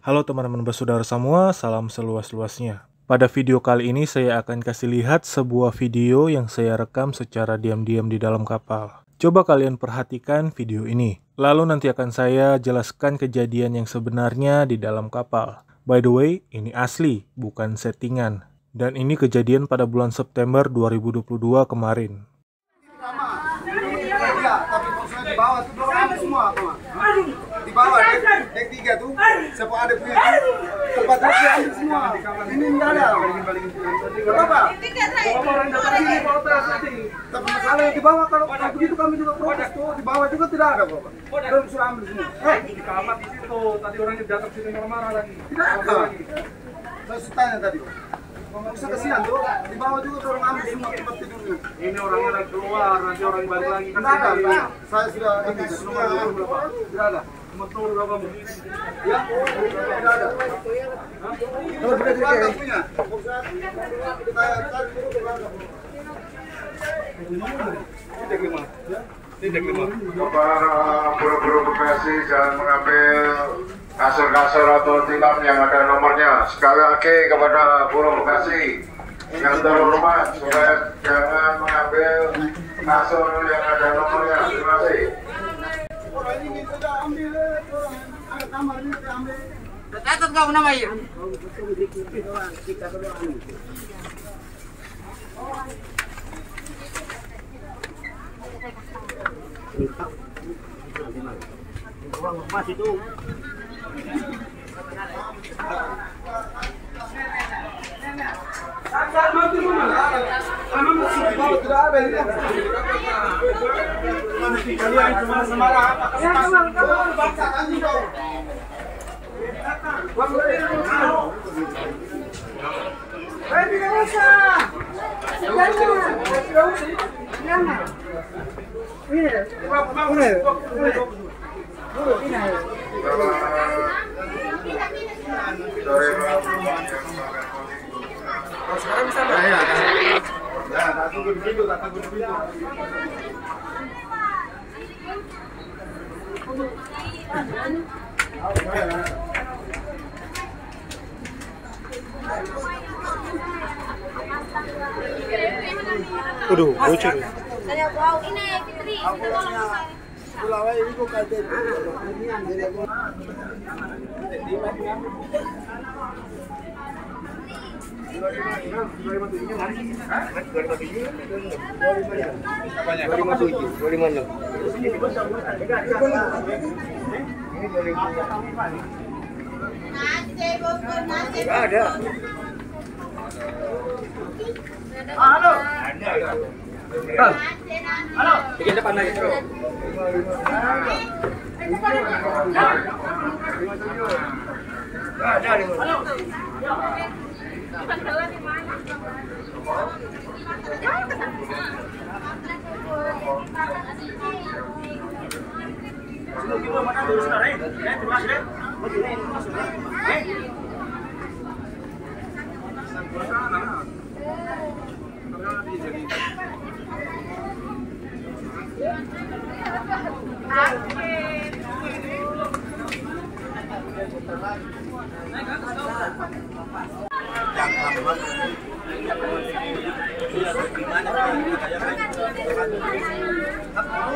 Halo teman-teman bersaudara semua, salam seluas-luasnya. Pada video kali ini saya akan kasih lihat sebuah video yang saya rekam secara diam-diam di dalam kapal. Coba kalian perhatikan video ini. Lalu nanti akan saya jelaskan kejadian yang sebenarnya di dalam kapal. By the way, ini asli, bukan settingan. Dan ini kejadian pada bulan September 2022 kemarin. Tapi maksudnya di bawah tuh dorong semua apa? Di bawah dek 3 tuh, siapa ada punya tempat duduk ambil semua. Ini enggak ada. Kenapa? Orang datang sini protes nanti. Tapi masalahnya di bawah kalau begitu kami juga protes tuh, di bawah juga tidak ada Bapak. Belum suruh ambil semua. Di kamar di situ, tadi orangnya datang sini marah-marah lagi. Tidak ada. Saya tanya tadi. Bisa kesian tuh, di bawah juga dorong ambil semua tempat tidurnya. Ini orangnya lagi keluar, nanti orang balik lagi. Tidak ada. Saya sudah ini semua berapa? Tidak ada. Betul berapa begini? Ya, tidak ada. Kalau sudah tidak punya. Saya cari dulu ke belakang. Tidak gimana? Bapak buru-buru Bekasi jangan mengambil kasur-kasur atau tilam yang ada nomornya. Sekali lagi kepada Buru Bekasi yang turun rumah supaya jangan mengambil kasur yang ada nomornya. Terima kasih. Orang ini sudah ambil, orang ada kamar ini sudah ambil. Catat kau nama ya? Masih itu. Tidak ada ini. Kalian cuma semarang apa? Bangsa anjing kau. Tidak usah. Jangan. Sekarang bisa nggak? Ya, tak tunggu di pintu, tak tunggu di pintu. Aduh, bocor. Saya wow, ini Fitri, kita tolong saya. Pulau ini kok kaget. Ada. Halo. Halo, bikin depan lagi bro.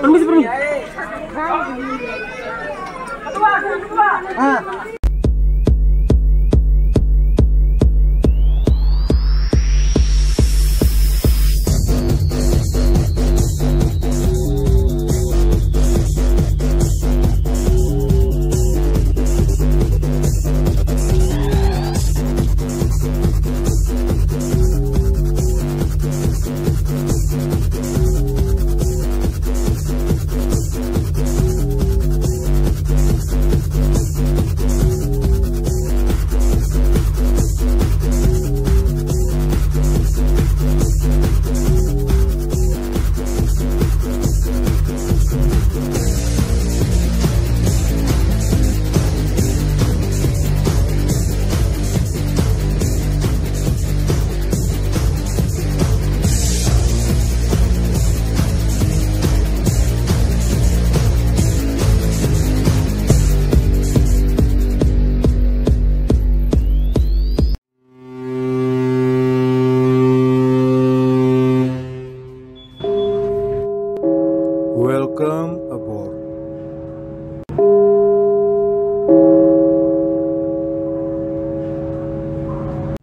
Permisi, permisi.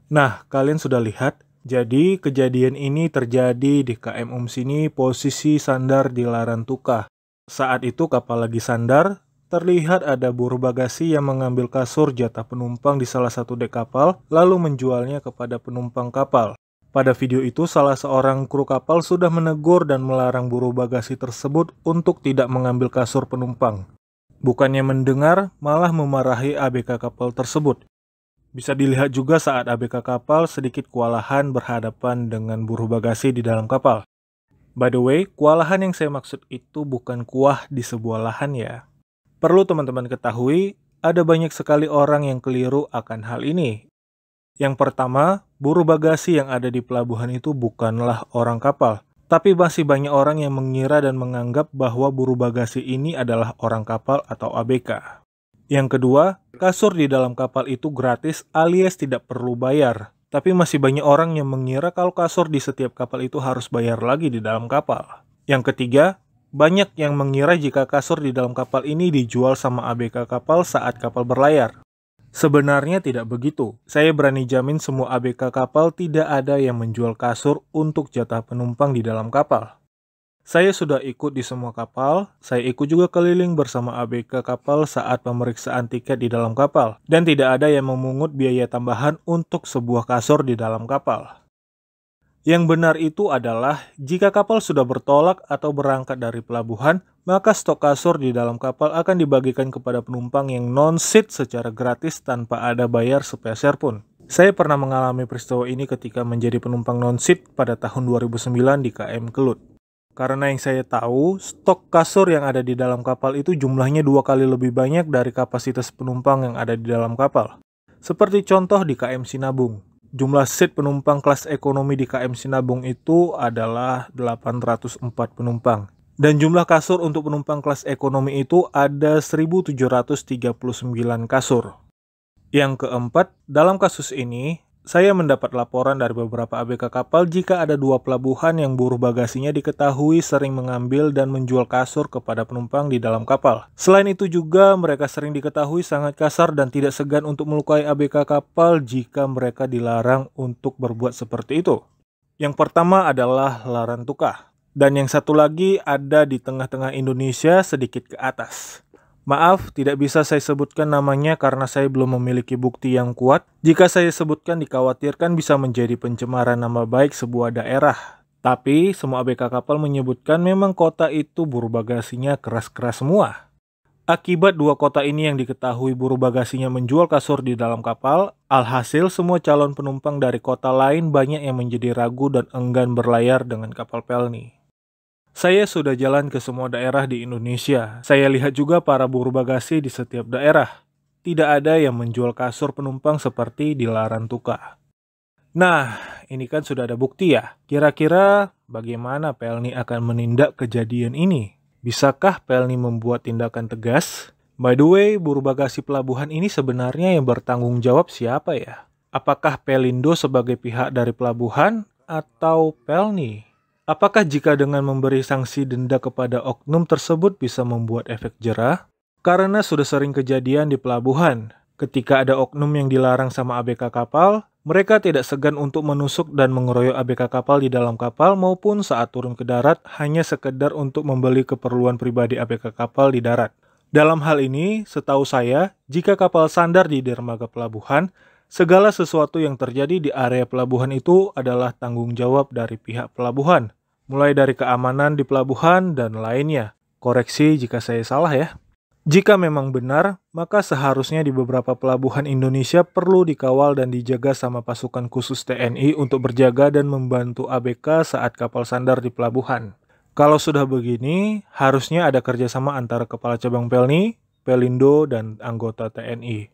Nah, kalian sudah lihat, jadi kejadian ini terjadi di KM Umsini posisi sandar di Larantuka. Saat itu kapal lagi sandar, terlihat ada buruh bagasi yang mengambil kasur jatah penumpang di salah satu dek kapal, lalu menjualnya kepada penumpang kapal. Pada video itu, salah seorang kru kapal sudah menegur dan melarang buruh bagasi tersebut untuk tidak mengambil kasur penumpang. Bukannya mendengar, malah memarahi ABK kapal tersebut. Bisa dilihat juga saat ABK kapal sedikit kewalahan berhadapan dengan buruh bagasi di dalam kapal. By the way, kewalahan yang saya maksud itu bukan kuah di sebuah lahan ya. Perlu teman-teman ketahui, ada banyak sekali orang yang keliru akan hal ini. Yang pertama, buruh bagasi yang ada di pelabuhan itu bukanlah orang kapal. Tapi masih banyak orang yang mengira dan menganggap bahwa buruh bagasi ini adalah orang kapal atau ABK. Yang kedua, kasur di dalam kapal itu gratis alias tidak perlu bayar. Tapi masih banyak orang yang mengira kalau kasur di setiap kapal itu harus bayar lagi di dalam kapal. Yang ketiga, banyak yang mengira jika kasur di dalam kapal ini dijual sama ABK kapal saat kapal berlayar. Sebenarnya tidak begitu. Saya berani jamin semua ABK kapal tidak ada yang menjual kasur untuk jatah penumpang di dalam kapal. Saya sudah ikut di semua kapal, saya ikut juga keliling bersama ABK kapal saat pemeriksaan tiket di dalam kapal, dan tidak ada yang memungut biaya tambahan untuk sebuah kasur di dalam kapal. Yang benar itu adalah, jika kapal sudah bertolak atau berangkat dari pelabuhan, maka stok kasur di dalam kapal akan dibagikan kepada penumpang yang non-seat secara gratis tanpa ada bayar sepeser pun. Saya pernah mengalami peristiwa ini ketika menjadi penumpang non-seat pada tahun 2009 di KM Kelut. Karena yang saya tahu, stok kasur yang ada di dalam kapal itu jumlahnya 2 kali lebih banyak dari kapasitas penumpang yang ada di dalam kapal. Seperti contoh di KM Sinabung. Jumlah seat penumpang kelas ekonomi di KM Sinabung itu adalah 804 penumpang. Dan jumlah kasur untuk penumpang kelas ekonomi itu ada 1.739 kasur. Yang keempat, dalam kasus ini, saya mendapat laporan dari beberapa ABK kapal jika ada 2 pelabuhan yang buruh bagasinya diketahui sering mengambil dan menjual kasur kepada penumpang di dalam kapal. Selain itu juga mereka sering diketahui sangat kasar dan tidak segan untuk melukai ABK kapal jika mereka dilarang untuk berbuat seperti itu. Yang pertama adalah Larantuka. Dan yang satu lagi ada di tengah-tengah Indonesia sedikit ke atas. Maaf, tidak bisa saya sebutkan namanya karena saya belum memiliki bukti yang kuat. Jika saya sebutkan dikhawatirkan bisa menjadi pencemaran nama baik sebuah daerah. Tapi semua ABK kapal menyebutkan memang kota itu buruh bagasinya keras-keras semua. Akibat 2 kota ini yang diketahui buruh bagasinya menjual kasur di dalam kapal, alhasil semua calon penumpang dari kota lain banyak yang menjadi ragu dan enggan berlayar dengan kapal Pelni. Saya sudah jalan ke semua daerah di Indonesia. Saya lihat juga para buruh bagasi di setiap daerah. Tidak ada yang menjual kasur penumpang seperti di Larantuka. Nah, ini kan sudah ada bukti ya. Kira-kira bagaimana Pelni akan menindak kejadian ini? Bisakah Pelni membuat tindakan tegas? By the way, buruh bagasi pelabuhan ini sebenarnya yang bertanggung jawab siapa ya? Apakah Pelindo sebagai pihak dari pelabuhan atau Pelni? Apakah jika dengan memberi sanksi denda kepada oknum tersebut bisa membuat efek jera? Karena sudah sering kejadian di pelabuhan. Ketika ada oknum yang dilarang sama ABK kapal, mereka tidak segan untuk menusuk dan mengeroyok ABK kapal di dalam kapal maupun saat turun ke darat hanya sekedar untuk membeli keperluan pribadi ABK kapal di darat. Dalam hal ini, setahu saya, jika kapal sandar di dermaga pelabuhan, segala sesuatu yang terjadi di area pelabuhan itu adalah tanggung jawab dari pihak pelabuhan. Mulai dari keamanan di pelabuhan dan lainnya. Koreksi jika saya salah ya. Jika memang benar, maka seharusnya di beberapa pelabuhan Indonesia perlu dikawal dan dijaga sama pasukan khusus TNI untuk berjaga dan membantu ABK saat kapal sandar di pelabuhan. Kalau sudah begini, harusnya ada kerjasama antara Kepala Cabang Pelni, Pelindo, dan anggota TNI.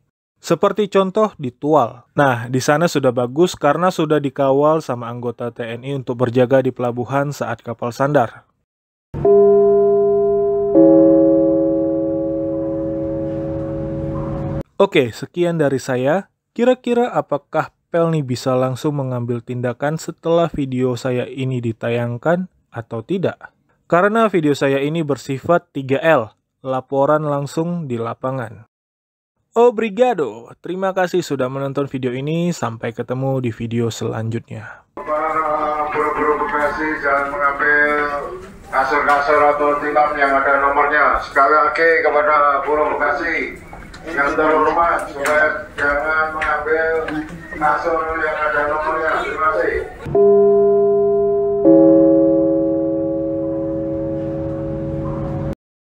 Seperti contoh di Tual. Nah, di sana sudah bagus karena sudah dikawal sama anggota TNI untuk berjaga di pelabuhan saat kapal sandar. Oke, sekian dari saya. Kira-kira apakah Pelni bisa langsung mengambil tindakan setelah video saya ini ditayangkan atau tidak? Karena video saya ini bersifat 3L, laporan langsung di lapangan. Obrigado. Terima kasih sudah menonton video ini. Sampai ketemu di video selanjutnya. Para buru-buru Bekasi jangan mengambil kasur-kasur atau tilam yang ada nomornya. Sekali lagi kepada buru Bekasi yang terhormat supaya jangan mengambil kasur yang ada nomornya. Terima kasih.